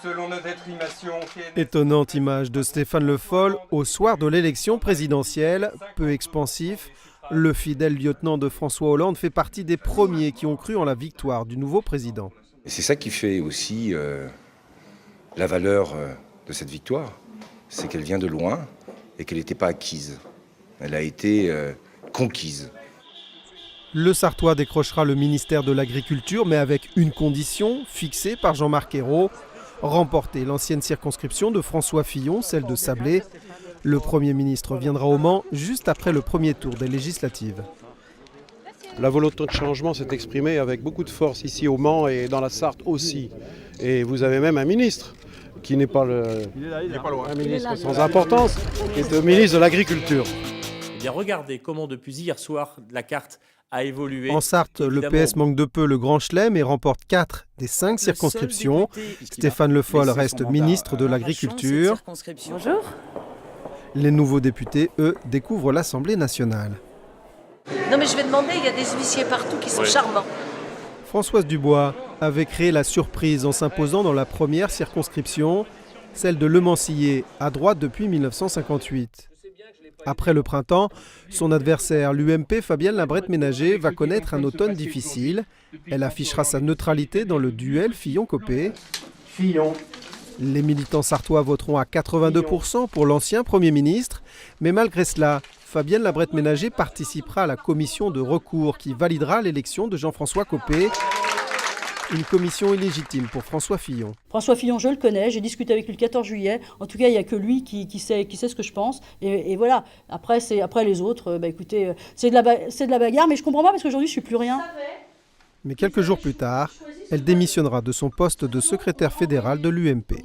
selon notre estimation. Étonnante image de Stéphane Le Foll au soir de l'élection présidentielle, peu expansif. Le fidèle lieutenant de François Hollande fait partie des premiers qui ont cru en la victoire du nouveau président. Et c'est ça qui fait aussi la valeur de cette victoire, c'est qu'elle vient de loin et qu'elle n'était pas acquise. Elle a été conquise. Le Sarthois décrochera le ministère de l'Agriculture, mais avec une condition fixée par Jean-Marc Ayrault, remporter l'ancienne circonscription de François Fillon, celle de Sablé. Le Premier ministre viendra au Mans juste après le premier tour des législatives. La volonté de changement s'est exprimée avec beaucoup de force ici au Mans et dans la Sarthe aussi. Et vous avez même un ministre qui n'est pas un ministre sans importance, qui est le ministre de l'Agriculture. Eh bien, regardez comment depuis hier soir la carte a évolué. En Sarthe, le PS manque de peu le Grand Chelem et remporte 4 des 5 circonscriptions. Stéphane Le Foll reste ministre de l'Agriculture. Bonjour. Les nouveaux députés, eux, découvrent l'Assemblée nationale. Non mais je vais demander, il y a des huissiers partout qui sont charmants. Françoise Dubois avait créé la surprise en s'imposant dans la première circonscription, celle de Le Mansillé, à droite depuis 1958. Après le printemps, son adversaire, l'UMP Fabienne Labrette-Ménager, va connaître un automne difficile. Elle affichera sa neutralité dans le duel Fillon-Copé. Fillon. Les militants sarthois voteront à 82% pour l'ancien Premier ministre, mais malgré cela, Fabienne Labrette-Ménager participera à la commission de recours qui validera l'élection de Jean-François Copé. Une commission illégitime pour François Fillon. François Fillon, je le connais, j'ai discuté avec lui le 14 juillet. En tout cas, il n'y a que lui qui sait ce que je pense. Et voilà, après les autres, écoutez, c'est de la bagarre, mais je ne comprends pas parce qu'aujourd'hui, je ne suis plus rien. Mais quelques jours plus tard, elle démissionnera de son poste de secrétaire fédéral de l'UMP.